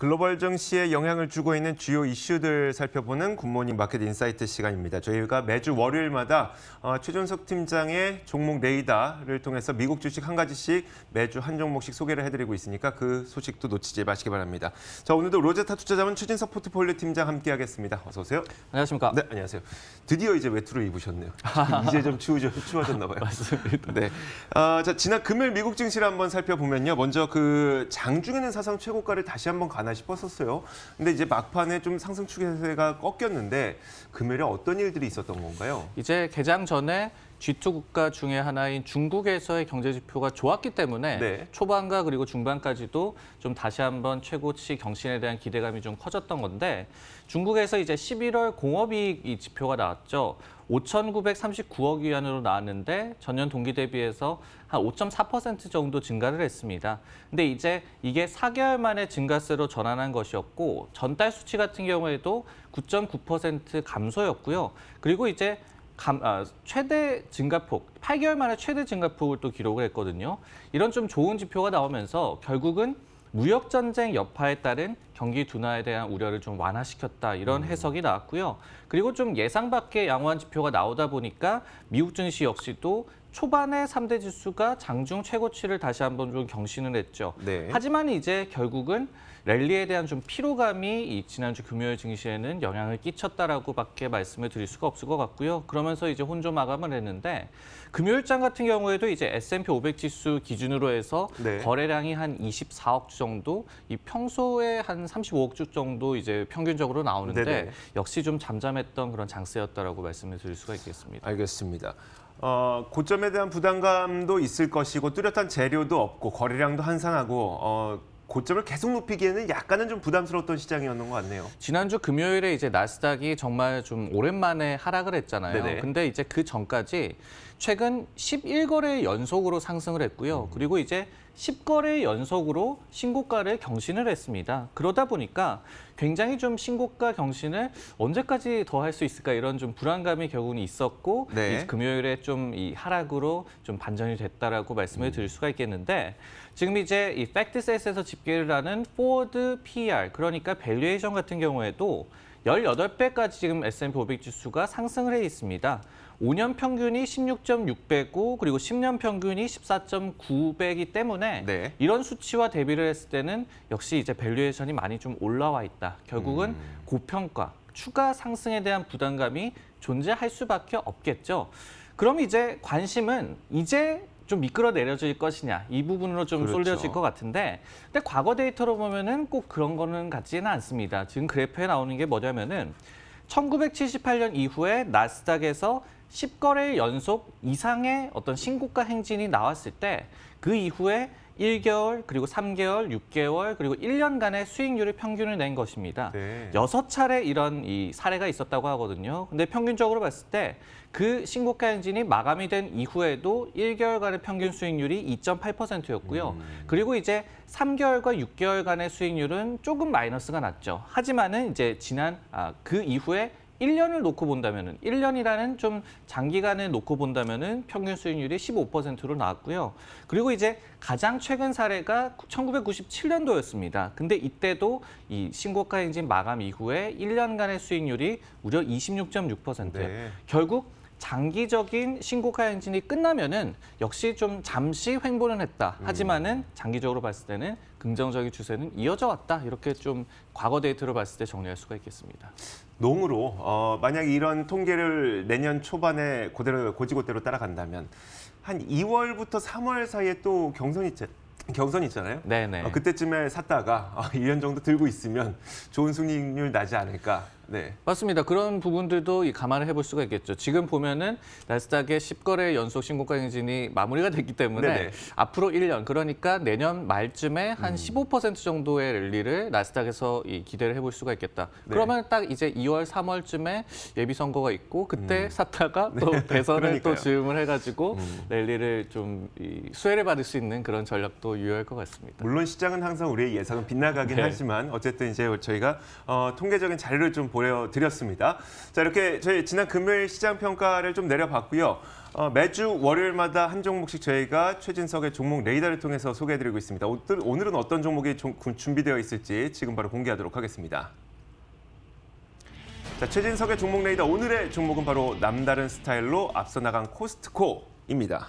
글로벌 증시에 영향을 주고 있는 주요 이슈들 살펴보는 굿모닝 마켓 인사이트 시간입니다. 저희가 매주 월요일마다 최준석 팀장의 종목 레이더를 통해서 미국 주식 한 가지씩 매주 한 종목씩 소개를 해드리고 있으니까 그 소식도 놓치지 마시기 바랍니다. 자, 오늘도 로제타 투자자문 최진석 포트폴리오 팀장 함께하겠습니다. 어서 오세요. 안녕하십니까. 네, 안녕하세요. 드디어 이제 외투를 입으셨네요. 이제 좀 추워졌나 봐요. 맞습니다. 네. 자, 지난 금요일 미국 증시를 한번 살펴보면요. 먼저 그 장중에는 사상 최고가를 다시 한번 가나 싶었었어요. 근데 이제 막판에 좀 상승 추세가 꺾였는데 금요일에 어떤 일들이 있었던 건가요? 이제 개장 전에 G2 국가 중에 하나인 중국에서의 경제 지표가 좋았기 때문에 네. 초반과 그리고 중반까지도 좀 다시 한번 최고치 경신에 대한 기대감이 좀 커졌던 건데 중국에서 이제 11월 공업이익 이 지표가 나왔죠. 5,939억 위안으로 나왔는데 전년 동기 대비해서 한 5.4% 정도 증가를 했습니다. 근데 이제 이게 4개월 만에 증가세로 전환한 것이었고 전달 수치 같은 경우에도 9.9% 감소였고요. 그리고 이제 최대 증가폭, 8개월 만에 최대 증가폭을 또 기록을 했거든요. 이런 좀 좋은 지표가 나오면서 결국은 무역전쟁 여파에 따른 경기 둔화에 대한 우려를 좀 완화시켰다 이런 해석이 나왔고요. 그리고 좀 예상 밖의 양호한 지표가 나오다 보니까 미국 증시 역시도 초반에 3대 지수가 장중 최고치를 다시 한번 좀 경신을 했죠. 네. 하지만 이제 결국은 랠리에 대한 좀 피로감이 이 지난주 금요일 증시에는 영향을 끼쳤다라고밖에 말씀을 드릴 수가 없을 것 같고요. 그러면서 이제 혼조 마감을 했는데 금요일장 같은 경우에도 이제 S&P 500 지수 기준으로 해서 네. 거래량이 한 24억 주 정도, 이 평소에 한 35억 주 정도 이제 평균적으로 나오는데 네네. 역시 좀 잠잠했던 그런 장세였다라고 말씀을 드릴 수가 있겠습니다. 알겠습니다. 고점에 대한 부담감도 있을 것이고 뚜렷한 재료도 없고 거래량도 한산하고 고점을 계속 높이기에는 약간은 좀 부담스러웠던 시장이었는 것 같네요. 지난주 금요일에 이제 나스닥이 정말 좀 오랜만에 하락을 했잖아요. 네네. 근데 이제 그 전까지 최근 11거래 연속으로 상승을 했고요. 그리고 이제 10거래 연속으로 신고가를 경신을 했습니다. 그러다 보니까 굉장히 좀 신고가 경신을 언제까지 더 할 수 있을까 이런 좀 불안감이 결국은 있었고 네. 이 금요일에 좀 이 하락으로 좀 반전이 됐다라고 말씀을 드릴 수가 있겠는데 지금 이제 이 팩트셋에서 집계를 하는 포워드 PER 그러니까 밸류에이션 같은 경우에도 18배까지 지금 S&P 500 지수가 상승을 해 있습니다. 5년 평균이 16.6배고 그리고 10년 평균이 14.9배이기 때문에 네. 이런 수치와 대비를 했을 때는 역시 이제 밸류에이션이 많이 좀 올라와 있다. 결국은 고평가, 추가 상승에 대한 부담감이 존재할 수밖에 없겠죠. 그럼 이제 관심은 이제 좀 미끌어 내려질 것이냐 이 부분으로 좀 그렇죠. 쏠려질 것 같은데 근데 과거 데이터로 보면은 꼭 그런 거는 같지는 않습니다. 지금 그래프에 나오는 게 뭐냐면은 1978년 이후에 나스닥에서 10거래일 연속 이상의 어떤 신고가 행진이 나왔을 때 그 이후에 1개월, 그리고 3개월, 6개월, 그리고 1년간의 수익률을 평균을 낸 것입니다. 네. 6차례 이런 이 사례가 있었다고 하거든요. 근데 평균적으로 봤을 때 그 신고가 행진이 마감이 된 이후에도 1개월간의 평균 수익률이 2.8%였고요. 그리고 이제 3개월과 6개월간의 수익률은 조금 마이너스가 났죠. 하지만은 이제 지난 그 이후에 1년을 놓고 본다면은 1년이라는 좀 장기간을 놓고 본다면은 평균 수익률이 15%로 나왔고요. 그리고 이제 가장 최근 사례가 1997년도였습니다. 근데 이때도 이 신고가 행진 마감 이후에 1년간의 수익률이 무려 26.6%예요. 네. 결국 장기적인 신고가 행진이 끝나면은 역시 좀 잠시 횡보는 했다. 하지만은 장기적으로 봤을 때는 긍정적인 추세는 이어져 왔다. 이렇게 좀 과거 데이터로 봤을 때 정리할 수가 있겠습니다. 농으로 만약 이런 통계를 내년 초반에 그대로 고지고대로 따라간다면 한 2월부터 3월 사이에 또 경선이 있잖아요. 네네. 그때쯤에 샀다가 1년 정도 들고 있으면 좋은 수익률 나지 않을까. 네. 맞습니다. 그런 부분들도 감안을 해볼 수가 있겠죠. 지금 보면은 나스닥의 10거래 연속 신고가 행진이 마무리가 됐기 때문에 네네. 앞으로 1년, 그러니까 내년 말쯤에 한 15% 정도의 랠리를 나스닥에서 기대를 해볼 수가 있겠다. 네. 그러면 딱 이제 2월, 3월쯤에 예비 선거가 있고 그때 샀다가 또 대선을 그러니까요. 또 즈음을 해가지고 랠리를 좀 수혜를 받을 수 있는 그런 전략도 유효할 것 같습니다. 물론 시장은 항상 우리의 예상은 빗나가긴 네. 하지만 어쨌든 이제 저희가 통계적인 자료를 좀 보여드렸습니다. 자, 이렇게 저희 지난 금요일 시장 평가를 좀 내려봤고요. 매주 월요일마다 한 종목씩 저희가 최진석의 종목 레이더를 통해서 소개해드리고 있습니다. 오늘은 어떤 종목이 준비되어 있을지 지금 바로 공개하도록 하겠습니다. 자, 최진석의 종목 레이더 오늘의 종목은 바로 남다른 스타일로 앞서 나간 코스트코입니다.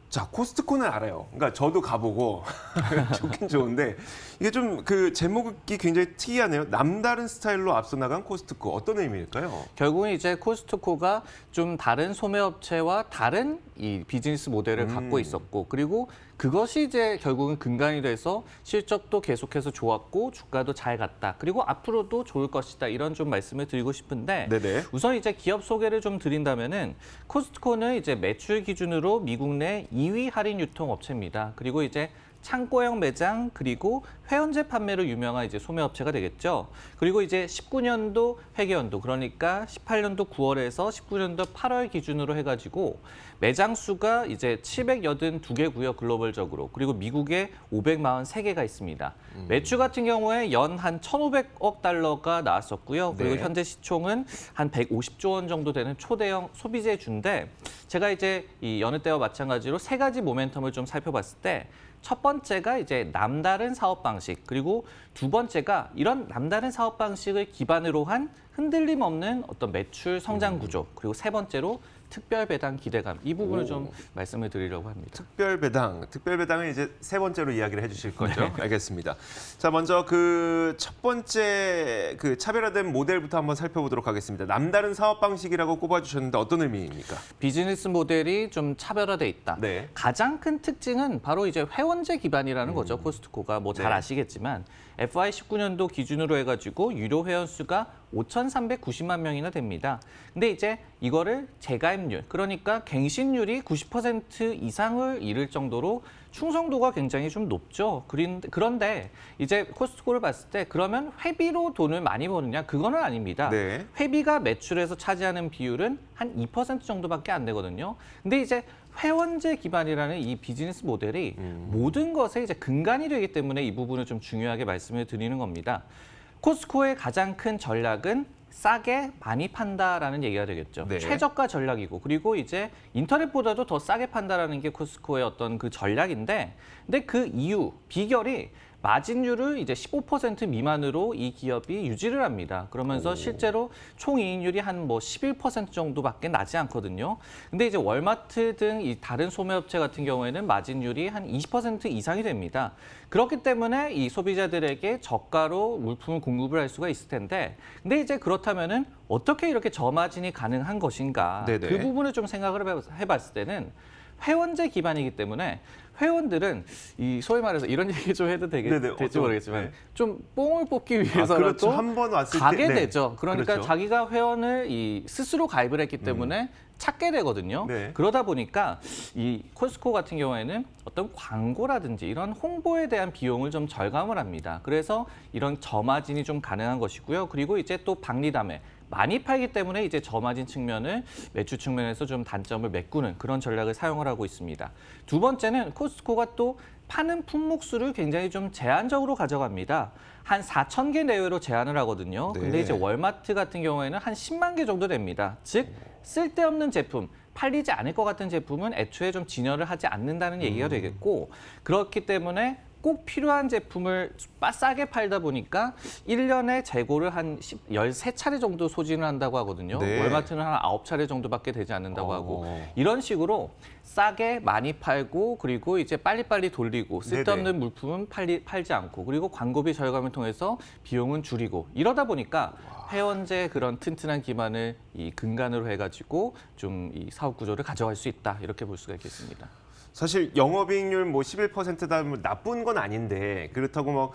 자, 코스트코는 알아요. 그러니까 저도 가보고 좋긴 좋은데 이게 좀 그 제목이 굉장히 특이하네요. 남다른 스타일로 앞서 나간 코스트코 어떤 의미일까요? 결국은 이제 코스트코가 좀 다른 소매업체와 다른 이 비즈니스 모델을 갖고 있었고, 그리고 그것이 이제 결국은 근간이 돼서 실적도 계속해서 좋았고 주가도 잘 갔다. 그리고 앞으로도 좋을 것이다. 이런 좀 말씀을 드리고 싶은데, 네네. 우선 이제 기업 소개를 좀 드린다면은 코스트코는 이제 매출 기준으로 미국 내 2위 할인 유통 업체입니다. 그리고 이제 창고형 매장 그리고 회원제 판매로 유명한 이제 소매업체가 되겠죠. 그리고 이제 19년도 회계연도, 그러니까 18년도 9월에서 19년도 8월 기준으로 해가지고 매장 수가 이제 782개고요, 글로벌적으로. 그리고 미국에 543개가 있습니다. 매출 같은 경우에 연 한 1,500억 달러가 나왔었고요. 그리고 네. 현재 시총은 한 150조 원 정도 되는 초대형 소비재주인데, 제가 이제 이 여느 때와 마찬가지로 세 가지 모멘텀을 좀 살펴봤을 때, 첫 번째가 이제 남다른 사업 방식, 그리고 두 번째가 이런 남다른 사업 방식을 기반으로 한 흔들림 없는 어떤 매출 성장 구조, 그리고 세 번째로 특별 배당 기대감, 이 부분을 좀 말씀을 드리려고 합니다. 특별 배당은 이제 세 번째로 이야기를 해주실 거죠? 네. 알겠습니다. 자, 먼저 그 첫 번째 그 차별화된 모델부터 한번 살펴보도록 하겠습니다. 남다른 사업 방식이라고 꼽아주셨는데 어떤 의미입니까? 비즈니스 모델이 좀 차별화돼 있다. 네. 가장 큰 특징은 바로 이제 회원제 기반이라는 거죠. 코스트코가 뭐 잘 네. 아시겠지만 FY 19년도 기준으로 해가지고 유료 회원 수가 5,390만 명이나 됩니다. 근데 이제 이거를 재가입률, 그러니까 갱신율이 90% 이상을 이룰 정도로 충성도가 굉장히 좀 높죠. 그런데 이제 코스트코를 봤을 때 그러면 회비로 돈을 많이 버느냐? 그거는 아닙니다. 네. 회비가 매출에서 차지하는 비율은 한 2% 정도밖에 안 되거든요. 근데 이제 회원제 기반이라는 이 비즈니스 모델이 모든 것에 이제 근간이 되기 때문에 이 부분을 좀 중요하게 말씀을 드리는 겁니다. 코스트코의 가장 큰 전략은 싸게 많이 판다라는 얘기가 되겠죠. 네. 최저가 전략이고, 그리고 이제 인터넷보다도 더 싸게 판다라는 게 코스트코의 어떤 그 전략인데, 근데 그 이유, 비결이 마진율을 이제 15% 미만으로 이 기업이 유지를 합니다. 그러면서 실제로 총이익률이 한 뭐 11% 정도밖에 나지 않거든요. 근데 이제 월마트 등 이 다른 소매업체 같은 경우에는 마진율이 한 20% 이상이 됩니다. 그렇기 때문에 이 소비자들에게 저가로 물품을 공급을 할 수가 있을 텐데, 근데 이제 그렇다면은 어떻게 이렇게 저마진이 가능한 것인가? 네네. 그 부분을 좀 생각을 해봤을 때는 회원제 기반이기 때문에 회원들은 이 소위 말해서 이런 얘기 좀 해도 될지 모르겠지만 네. 좀 뽕을 뽑기 위해서라도 그렇죠. 한 번 왔을 가게 때, 네. 되죠. 그러니까 그렇죠. 자기가 회원을 스스로 가입을 했기 때문에 찾게 되거든요. 네. 그러다 보니까 이 코스트코 같은 경우에는 어떤 광고라든지 이런 홍보에 대한 비용을 좀 절감을 합니다. 그래서 이런 저마진이 좀 가능한 것이고요. 그리고 이제 또 박리담회, 많이 팔기 때문에 이제 저마진 측면을 매출 측면에서 좀 단점을 메꾸는 그런 전략을 사용을 하고 있습니다. 두 번째는 코스트코가 또 파는 품목수를 굉장히 좀 제한적으로 가져갑니다. 한 4,000개 내외로 제한을 하거든요. 네. 근데 이제 월마트 같은 경우에는 한 10만 개 정도 됩니다. 즉 쓸데없는 제품, 팔리지 않을 것 같은 제품은 애초에 좀 진열을 하지 않는다는 얘기가 되겠고, 그렇기 때문에 꼭 필요한 제품을 싸게 팔다 보니까 1년에 재고를 한 13차례 정도 소진을 한다고 하거든요. 네. 월마트는 한 9차례 정도밖에 되지 않는다고 하고, 어. 이런 식으로 싸게 많이 팔고, 그리고 이제 빨리빨리 돌리고, 쓸데없는 네네. 물품은 팔지 않고, 그리고 광고비 절감을 통해서 비용은 줄이고, 이러다 보니까 회원제 그런 튼튼한 기반을 이 근간으로 해가지고 좀 이 사업 구조를 가져갈 수 있다, 이렇게 볼 수가 있겠습니다. 사실 영업이익률 뭐 11%다 뭐 나쁜 건 아닌데, 그렇다고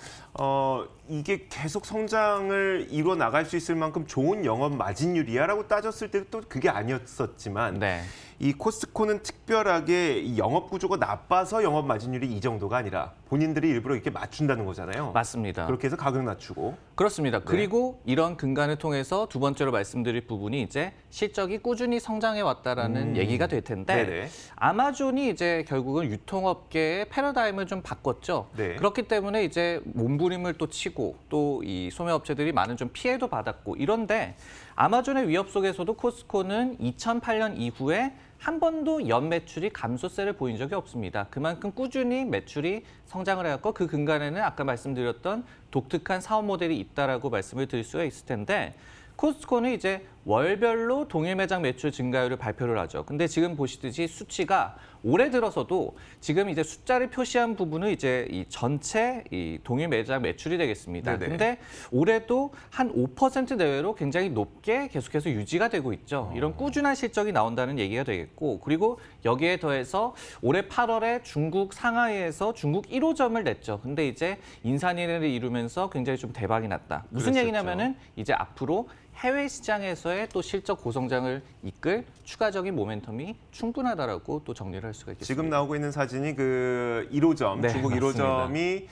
이게 계속 성장을 이뤄 나갈 수 있을 만큼 좋은 영업 마진율이야라고 따졌을 때도 또 그게 아니었었지만 네. 이 코스트코는 특별하게 이 영업 구조가 나빠서 영업 마진율이 이 정도가 아니라 본인들이 일부러 이렇게 맞춘다는 거잖아요. 맞습니다. 그렇게 해서 가격 낮추고. 그렇습니다. 네. 그리고 이런 근간을 통해서 두 번째로 말씀드릴 부분이 이제 실적이 꾸준히 성장해 왔다라는 얘기가 될 텐데 네네. 아마존이 이제 결국은 유통업계의 패러다임을 좀 바꿨죠. 네. 그렇기 때문에 이제 몸부림을 또 치고 또 이 소매업체들이 많은 좀 피해도 받았고 이런데 아마존의 위협 속에서도 코스트코는 2008년 이후에 한 번도 연 매출이 감소세를 보인 적이 없습니다. 그만큼 꾸준히 매출이 성장을 해왔고 그 근간에는 아까 말씀드렸던 독특한 사업 모델이 있다라고 말씀을 드릴 수가 있을 텐데 코스트코는 이제 월별로 동일 매장 매출 증가율을 발표를 하죠. 근데 지금 보시듯이 수치가 올해 들어서도 지금 이제 숫자를 표시한 부분은 이제 이 전체 이 동일 매장 매출이 되겠습니다. 네네. 근데 올해도 한 5% 내외로 굉장히 높게 계속해서 유지가 되고 있죠. 이런 꾸준한 실적이 나온다는 얘기가 되겠고 그리고 여기에 더해서 올해 8월에 중국 상하이에서 중국 1호점을 냈죠. 근데 이제 인산인해를 이루면서 굉장히 좀 대박이 났다. 무슨 그랬었죠. 얘기냐면은 이제 앞으로 해외 시장에서의 또 실적 고성장을 이끌 추가적인 모멘텀이 충분하다라고 또 정리를 할 수가 있겠습니다. 지금 나오고 있는 사진이 그 1호점, 네, 중국 맞습니다. 1호점이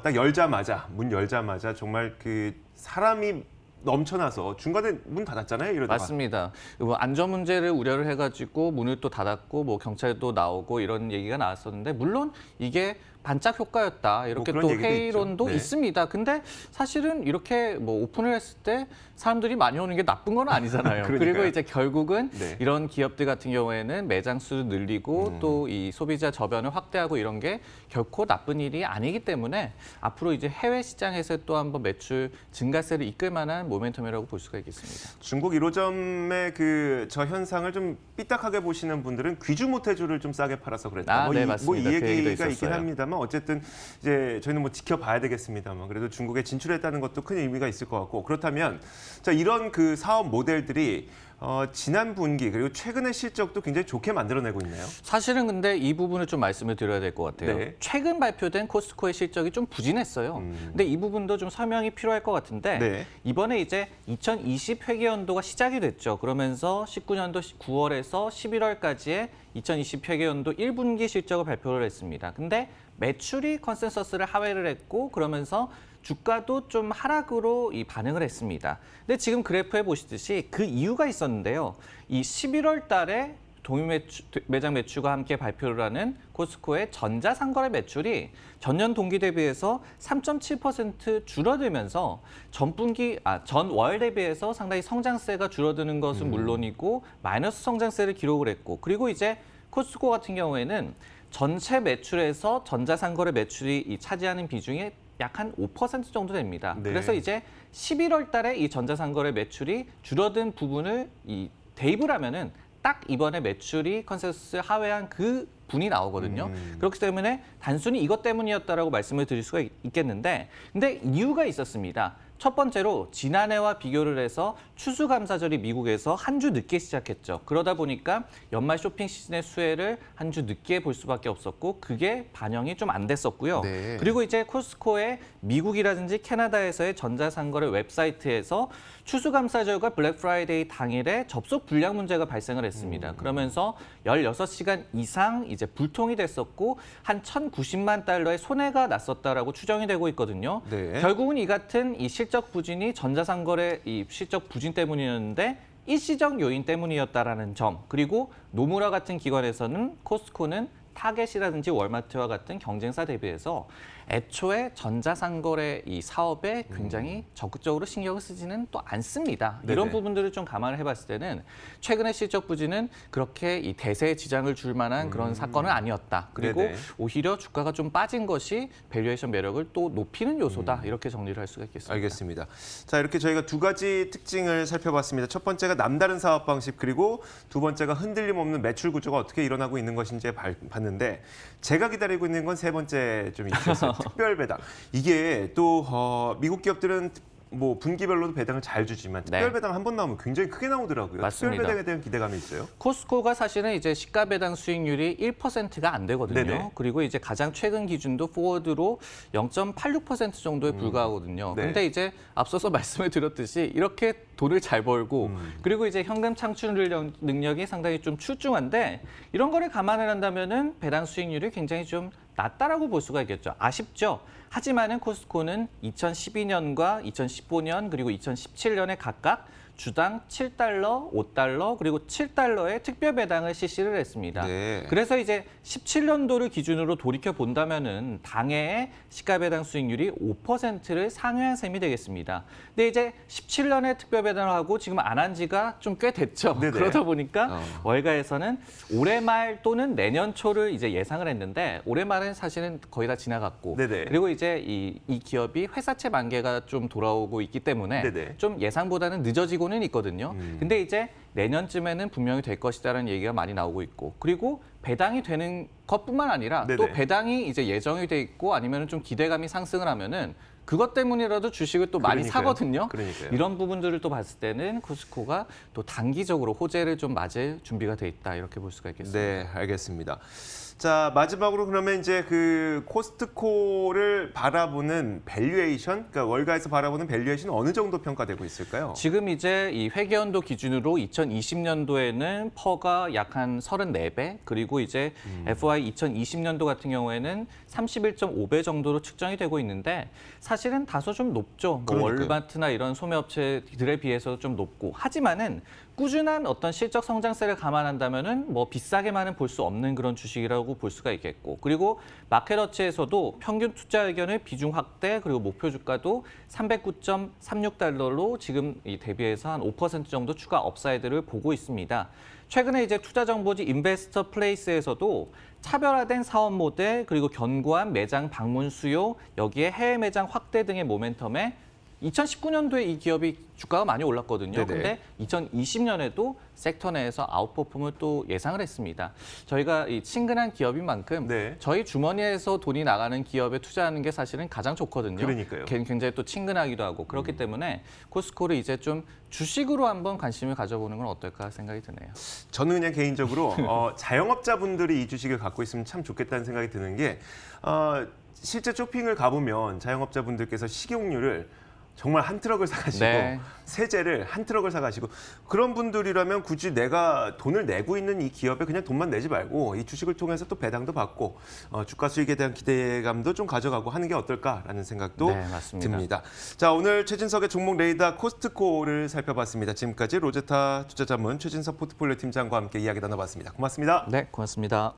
딱 열자마자, 문 열자마자 정말 그 사람이 넘쳐나서 중간에 문 닫았잖아요, 이러다가. 맞습니다. 뭐 안전 문제를 우려를 해가지고 문을 또 닫았고 뭐 경찰도 나오고 이런 얘기가 나왔었는데 물론 이게 반짝 효과였다 이렇게 뭐 또 그런 얘기도 회의론도 있죠. 네. 있습니다. 근데 사실은 이렇게 뭐 오픈을 했을 때 사람들이 많이 오는 게 나쁜 건 아니잖아요. 그러니까요. 그리고 이제 결국은 네. 이런 기업들 같은 경우에는 매장 수를 늘리고 또 이 소비자 저변을 확대하고 이런 게 결코 나쁜 일이 아니기 때문에 앞으로 이제 해외 시장에서 또 한번 매출 증가세를 이끌 만한 모멘텀이라고 볼 수가 있겠습니다. 중국 1호점의 그 저 현상을 좀 삐딱하게 보시는 분들은 귀주 모태주를 좀 싸게 팔아서 그랬다. 네, 이 맞습니다. 그 얘기도 얘기가 있긴 있었어요. 합니다만 어쨌든 이제 저희는 뭐 지켜봐야 되겠습니다만 그래도 중국에 진출했다는 것도 큰 의미가 있을 것 같고 그렇다면 자 이런 그 사업 모델들이 지난 분기 그리고 최근의 실적도 굉장히 좋게 만들어내고 있네요. 사실은 근데 이 부분을 좀 말씀을 드려야 될 것 같아요. 네. 최근 발표된 코스트코의 실적이 좀 부진했어요. 근데 이 부분도 좀 설명이 필요할 것 같은데 네. 이번에 이제 2020 회계연도가 시작이 됐죠. 그러면서 19년도 9월에서 11월까지의 2020 회계연도 1분기 실적을 발표를 했습니다. 근데 매출이 컨센서스를 하회를 했고 그러면서 주가도 좀 하락으로 이 반응을 했습니다. 근데 지금 그래프에 보시듯이 그 이유가 있었는데요. 이 11월 달에 동일 매장 매출과 함께 발표를 하는 코스트코의 전자상거래 매출이 전년 동기 대비해서 3.7% 줄어들면서 전월 대비해서 상당히 성장세가 줄어드는 것은 물론이고 마이너스 성장세를 기록을 했고 그리고 이제 코스트코 같은 경우에는 전체 매출에서 전자상거래 매출이 차지하는 비중이 약 한 5% 정도 됩니다. 네. 그래서 이제 11월 달에 이 전자상거래 매출이 줄어든 부분을 대입을 하면은 딱 이번에 매출이 컨센서스 하회한 그 분이 나오거든요. 그렇기 때문에 단순히 이것 때문이었다라고 말씀을 드릴 수가 있겠는데 근데 이유가 있었습니다. 첫 번째로 지난해와 비교를 해서 추수감사절이 미국에서 한 주 늦게 시작했죠. 그러다 보니까 연말 쇼핑 시즌의 수혜를 한 주 늦게 볼 수밖에 없었고 그게 반영이 좀 안 됐었고요. 네. 그리고 이제 코스트코의 미국이라든지 캐나다에서의 전자상거래 웹사이트에서 추수감사절과 블랙 프라이데이 당일에 접속 불량 문제가 발생을 했습니다. 그러면서 16시간 이상 이제 불통이 됐었고 한 1,090만 달러의 손해가 났었다라고 추정이 되고 있거든요. 네. 결국은 이 같은 이 실적 부진이 전자상거래 이 실적 부진 때문이었는데 일시적 요인 때문이었다라는 점 그리고 노무라 같은 기관에서는 코스트코는 타겟이라든지 월마트와 같은 경쟁사 대비해서 애초에 전자상거래 이 사업에 굉장히 적극적으로 신경을 쓰지는 또 않습니다. 이런 네네. 부분들을 좀 감안을 해봤을 때는 최근의 실적 부진은 그렇게 이 대세에 지장을 줄 만한 그런 사건은 아니었다. 그리고 네네. 오히려 주가가 좀 빠진 것이 밸류에이션 매력을 또 높이는 요소다. 이렇게 정리를 할 수가 있겠습니다. 알겠습니다. 자 이렇게 저희가 두 가지 특징을 살펴봤습니다. 첫 번째가 남다른 사업 방식 그리고 두 번째가 흔들림 없는 매출 구조가 어떻게 일어나고 있는 것인지 봤는데 제가 기다리고 있는 건 세 번째 좀 이슈였어요. 특별 배당. 이게 또 미국 기업들은 뭐 분기별로도 배당을 잘 주지만 네. 특별 배당 한 번 나오면 굉장히 크게 나오더라고요. 맞습니다. 특별 배당에 대한 기대감이 있어요. 코스코가 사실은 이제 시가 배당 수익률이 1%가 안 되거든요. 네네. 그리고 이제 가장 최근 기준도 포워드로 0.86% 정도에 불과하거든요. 네. 근데 이제 앞서서 말씀을 드렸듯이 이렇게 돈을 잘 벌고 그리고 이제 현금 창출 능력이 상당히 좀 출중한데 이런 거를 감안을 한다면은 배당 수익률이 굉장히 좀 낮다라고 볼 수가 있겠죠. 아쉽죠. 하지만은 코스코는 2012년과 2015년 그리고 2017년에 각각 주당 7달러, 5달러 그리고 7달러의 특별 배당을 실시를 했습니다. 네. 그래서 이제 17년도를 기준으로 돌이켜 본다면은 당해의 시가 배당 수익률이 5%를 상회한 셈이 되겠습니다. 근데 이제 17년에 특별 배당을 하고 지금 안 한 지가 좀 꽤 됐죠. 네네. 그러다 보니까 월가에서는 올해 말 또는 내년 초를 이제 예상을 했는데 올해 말은 사실은 거의 다 지나갔고 네네. 그리고 이제 이 기업이 회사채 만기가 좀 돌아오고 있기 때문에 네네. 좀 예상보다는 늦어지고는 있거든요. 근데 이제 내년쯤에는 분명히 될 것이다라는 얘기가 많이 나오고 있고 그리고 배당이 되는 것뿐만 아니라 또 네네. 배당이 이제 예정이 돼 있고 아니면은 좀 기대감이 상승을 하면은 그것 때문이라도 주식을 또 많이 그러니까요. 사거든요. 그러니까요. 이런 부분들을 또 봤을 때는 코스코가 또 단기적으로 호재를 좀 맞을 준비가 돼 있다 이렇게 볼 수가 있겠습니다. 네, 알겠습니다. 자, 마지막으로 그러면 이제 그 코스트코를 바라보는 밸류에이션, 그러니까 월가에서 바라보는 밸류에이션 어느 정도 평가되고 있을까요? 지금 이제 이 회계연도 기준으로 2020년도에는 퍼가 약 한 34배, 그리고 이제 FY 2020년도 같은 경우에는 31.5배 정도로 측정이 되고 있는데 사실은 다소 좀 높죠. 뭐 그러니까요. 월마트나 이런 소매업체들에 비해서 좀 높고 하지만은 꾸준한 어떤 실적 성장세를 감안한다면은 뭐 비싸게만은 볼 수 없는 그런 주식이라고 볼 수가 있겠고 그리고 마켓워치에서도 평균 투자 의견의 비중 확대 그리고 목표 주가도 309.36달러로 지금 이 대비해서 한 5% 정도 추가 업사이드를 보고 있습니다. 최근에 이제 투자 정보지 인베스터 플레이스에서도 차별화된 사업 모델 그리고 견고한 매장 방문 수요 여기에 해외 매장 확대 등의 모멘텀에 2019년도에 이 기업이 주가가 많이 올랐거든요. 네네. 근데 2020년에도 섹터 내에서 아웃퍼폼을 또 예상을 했습니다. 저희가 이 친근한 기업인 만큼 네. 저희 주머니에서 돈이 나가는 기업에 투자하는 게 사실은 가장 좋거든요. 그러니까요. 굉장히 또 친근하기도 하고 그렇기 때문에 코스코를 이제 좀 주식으로 한번 관심을 가져보는 건 어떨까 생각이 드네요. 저는 그냥 개인적으로 자영업자분들이 이 주식을 갖고 있으면 참 좋겠다는 생각이 드는 게 실제 쇼핑을 가보면 자영업자분들께서 식용유를 정말 한 트럭을 사가시고 네. 세제를 한 트럭을 사가시고 그런 분들이라면 굳이 내가 돈을 내고 있는 이 기업에 그냥 돈만 내지 말고 이 주식을 통해서 또 배당도 받고 주가 수익에 대한 기대감도 좀 가져가고 하는 게 어떨까라는 생각도 네, 맞습니다. 듭니다. 자, 오늘 최진석의 종목 레이더 코스트코를 살펴봤습니다. 지금까지 로제타 투자자문 최진석 포트폴리오 팀장과 함께 이야기 나눠봤습니다. 고맙습니다. 네, 고맙습니다.